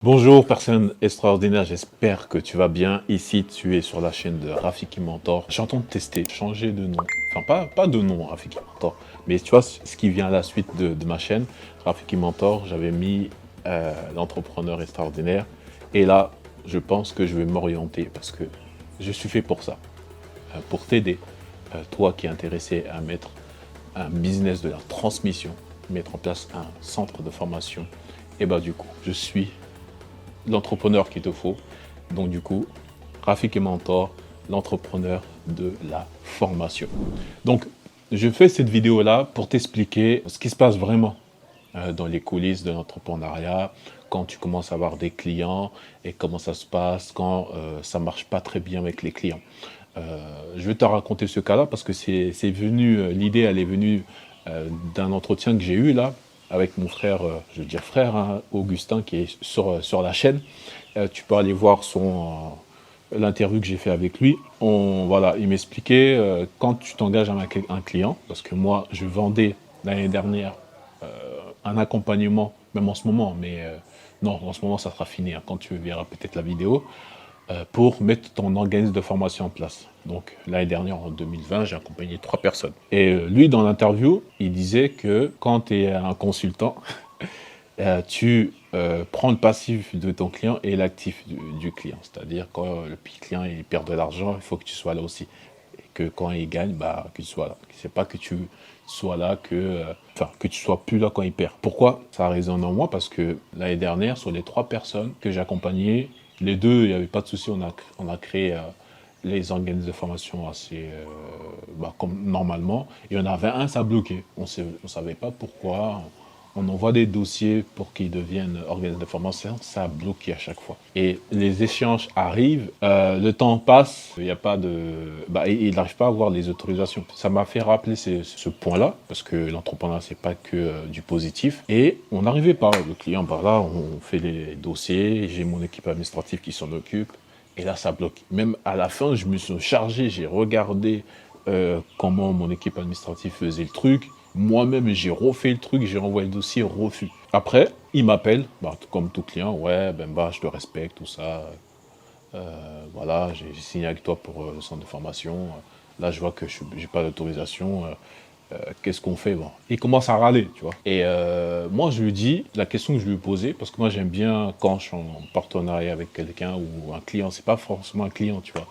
Bonjour personne extraordinaire, j'espère que tu vas bien. Ici tu es sur la chaîne de Rafiki Mentor. J'entends de tester, changer de nom. Enfin pas de nom Rafiki Mentor, mais tu vois ce qui vient à la suite de ma chaîne, Rafiki Mentor, j'avais mis l'entrepreneur extraordinaire. Et là, je pense que je vais m'orienter parce que je suis fait pour ça. Pour t'aider, toi qui es intéressé à mettre un business de la transmission, mettre en place un centre de formation. Et bah du coup, je suis l'entrepreneur qu'il te faut. Donc du coup, Rafiki Mentor, l'entrepreneur de la formation. Donc, je fais cette vidéo-là pour t'expliquer ce qui se passe vraiment dans les coulisses de l'entrepreneuriat, quand tu commences à avoir des clients et comment ça se passe quand ça marche pas très bien avec les clients. Je vais te raconter ce cas-là parce que c'est venu, l'idée elle est venue d'un entretien que j'ai eu là avec mon frère, je veux dire frère, hein, Augustin, qui est sur la chaîne. Tu peux aller voir l'interview que j'ai fait avec lui. Voilà, il m'expliquait quand tu t'engages avec un client, parce que moi je vendais l'année dernière un accompagnement, même en ce moment, mais non, en ce moment ça sera fini, hein, quand tu verras peut-être la vidéo, pour mettre ton organisme de formation en place. Donc l'année dernière, en 2020, j'ai accompagné 3 personnes. Et lui, dans l'interview, il disait que quand tu es un consultant, tu prends le passif de ton client et l'actif du client. C'est-à-dire quand le client il perd de l'argent, il faut que tu sois là aussi. Et que quand il gagne, bah, que tu sois là. C'est pas que tu sois là, que tu sois plus là quand il perd. Pourquoi ça résonne en moi? Parce que l'année dernière, sur les 3 personnes que j'ai accompagnées, les 2, il n'y avait pas de souci, on a créé les organismes de formation assez comme normalement. Et on avait un, ça bloquait. On ne savait pas pourquoi. On envoie des dossiers pour qu'ils deviennent organismes de formation, ça a bloqué à chaque fois. Et les échanges arrivent, le temps passe, il n'y a pas de... il n'arrive pas à avoir les autorisations. Ça m'a fait rappeler ce point-là, parce que l'entrepreneuriat, c'est pas que du positif. Et on n'arrivait pas, le client, là, on fait les dossiers, j'ai mon équipe administrative qui s'en occupe, et là, ça bloque. Même à la fin, je me suis chargé, j'ai regardé comment mon équipe administrative faisait le truc. Moi-même, j'ai refait le truc, j'ai renvoyé le dossier, refus. Après, il m'appelle, comme tout client, ouais, je te respecte, tout ça. Voilà, j'ai signé avec toi pour le centre de formation. Là, je vois que je n'ai pas d'autorisation. Qu'est-ce qu'on fait? Bon, il commence à râler, tu vois. Et moi, je lui dis, la question que je lui ai posée, parce que moi, j'aime bien quand je suis en partenariat avec quelqu'un ou un client, c'est pas forcément un client, tu vois.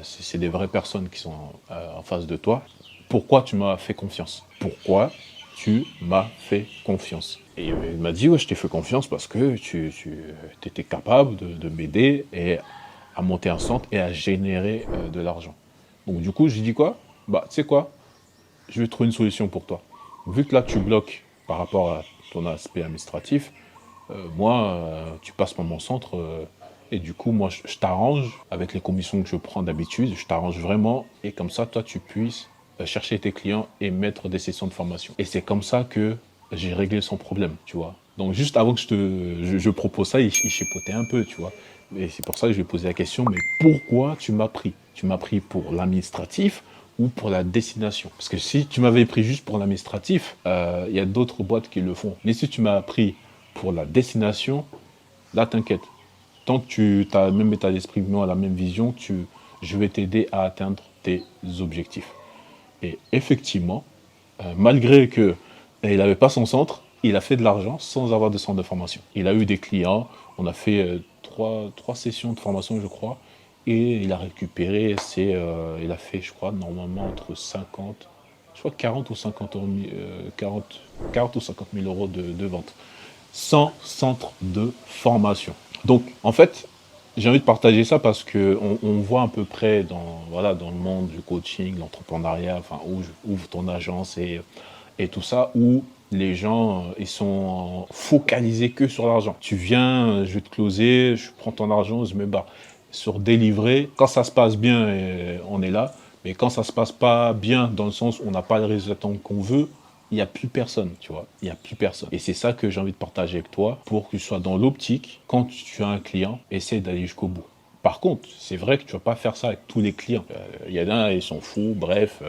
C'est des vraies personnes qui sont en face de toi. Pourquoi tu m'as fait confiance? Pourquoi tu m'as fait confiance? Et il m'a dit, ouais, je t'ai fait confiance parce que tu étais capable de m'aider et à monter un centre et à générer de l'argent. Donc du coup, je lui dis quoi? Tu sais quoi? Je vais trouver une solution pour toi. Vu que là, tu bloques par rapport à ton aspect administratif, tu passes par mon centre et du coup, moi, je t'arrange avec les commissions que je prends d'habitude, je t'arrange vraiment et comme ça, toi, tu puisses chercher tes clients et mettre des sessions de formation. Et c'est comme ça que j'ai réglé son problème, tu vois. Donc, juste avant que je propose ça, il chipotait un peu, tu vois. Et c'est pour ça que je lui ai posé la question, mais pourquoi tu m'as pris? Tu m'as pris pour l'administratif ou pour la destination? Parce que si tu m'avais pris juste pour l'administratif, il y a d'autres boîtes qui le font. Mais si tu m'as pris pour la destination, là, t'inquiète. Tant que tu as le même état d'esprit que moi, la même vision, je vais t'aider à atteindre tes objectifs. Et effectivement, malgré qu'il n'avait pas son centre, il a fait de l'argent sans avoir de centre de formation. Il a eu des clients, on a fait trois sessions de formation, je crois, et il a récupéré, il a fait, je crois, normalement entre 50, je crois 40 ou 50 euros, 40 ou 50 000 euros de vente, sans centre de formation. Donc, en fait, j'ai envie de partager ça parce que on voit à peu près dans le monde du coaching, l'entrepreneuriat, enfin, où ouvre ton agence et tout ça, où les gens, ils sont focalisés que sur l'argent. Tu viens, je vais te closer, je prends ton argent, je me barre. Sur délivrer, quand ça se passe bien, on est là, mais quand ça se passe pas bien, dans le sens où on n'a pas le résultat qu'on veut, il n'y a plus personne, tu vois. Il n'y a plus personne. Et c'est ça que j'ai envie de partager avec toi pour que tu sois dans l'optique. Quand tu as un client, essaie d'aller jusqu'au bout. Par contre, c'est vrai que tu ne vas pas faire ça avec tous les clients. Il y en a, ils sont fous, bref,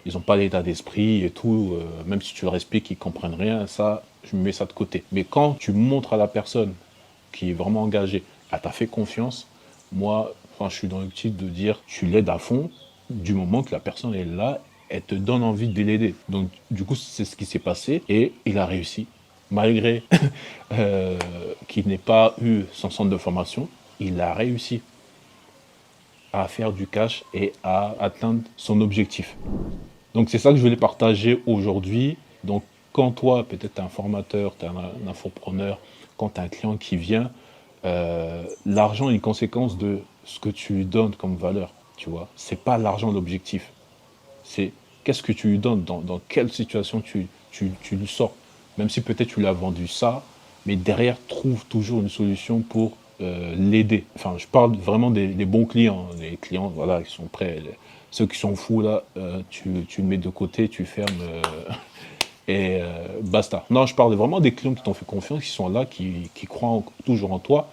ils n'ont pas l'état d'esprit et tout. Même si tu leur expliques qu'ils ne comprennent rien, ça, je mets ça de côté. Mais quand tu montres à la personne qui est vraiment engagé, elle t'a fait confiance, moi, enfin, je suis dans l'optique de dire, tu l'aides à fond, du moment que la personne est là, elle te donne envie de l'aider. Donc, du coup, c'est ce qui s'est passé et il a réussi. Malgré qu'il n'ait pas eu son centre de formation, il a réussi à faire du cash et à atteindre son objectif. Donc, c'est ça que je voulais partager aujourd'hui. Donc, quand toi, peut-être tu es un formateur, tu es un infopreneur, quand tu as un client qui vient, l'argent est une conséquence de ce que tu lui donnes comme valeur, tu vois. C'est pas l'argent l'objectif. C'est qu'est-ce que tu lui donnes, dans quelle situation tu lui sors. Même si peut-être tu lui as vendu ça, mais derrière, trouve toujours une solution pour l'aider. Enfin, je parle vraiment des bons clients, hein. Les clients, voilà, qui sont prêts. Ceux qui sont fous, là, tu le mets de côté, tu fermes et basta. Non, je parle vraiment des clients qui t'ont fait confiance, qui sont là, qui croient toujours en toi.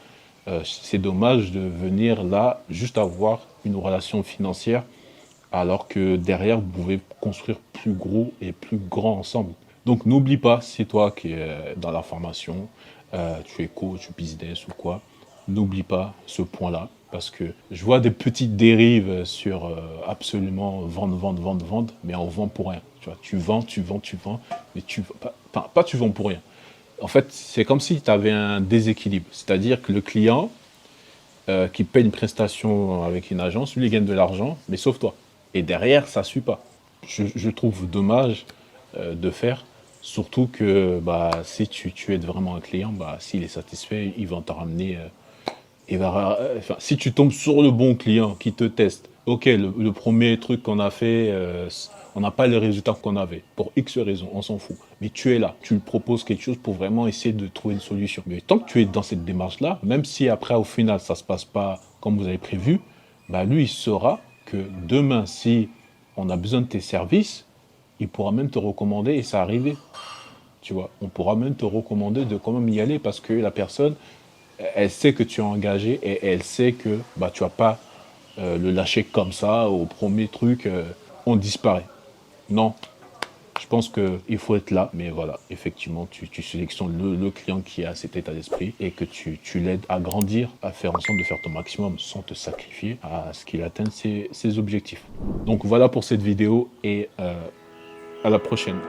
C'est dommage de venir là juste avoir une relation financière alors que derrière, vous pouvez construire plus gros et plus grand ensemble. Donc n'oublie pas, si toi qui es dans la formation, tu es coach, business ou quoi, n'oublie pas ce point-là, parce que je vois des petites dérives sur absolument vendre, vendre, vendre, vendre, mais on vend pour rien. Tu vois, tu vends, tu vends, tu vends, mais pas tu vends pour rien. En fait, c'est comme si tu avais un déséquilibre, c'est-à-dire que le client qui paye une prestation avec une agence, lui, il gagne de l'argent, mais sauf toi. Et derrière, ça ne suit pas. Je trouve dommage de faire, surtout que bah, si tu aides vraiment un client, bah, s'il est satisfait, il va t'en ramener. Enfin, si tu tombes sur le bon client qui te teste, ok, le premier truc qu'on a fait, on n'a pas les résultats qu'on avait. Pour X raisons, on s'en fout. Mais tu es là, tu lui proposes quelque chose pour vraiment essayer de trouver une solution. Mais tant que tu es dans cette démarche-là, même si après, au final, ça ne se passe pas comme vous avez prévu, bah, lui, il saura que demain, si on a besoin de tes services, il pourra même te recommander et ça arriver. Tu vois, on pourra même te recommander de quand même y aller parce que la personne, elle sait que tu es engagé et elle sait que bah, tu vas pas le lâcher comme ça au premier truc, on disparaît. Non, je pense qu'il faut être là, mais voilà, effectivement, tu sélectionnes le client qui a cet état d'esprit et que tu l'aides à grandir, à faire en sorte de faire ton maximum sans te sacrifier à ce qu'il atteigne ses objectifs. Donc voilà pour cette vidéo et à la prochaine.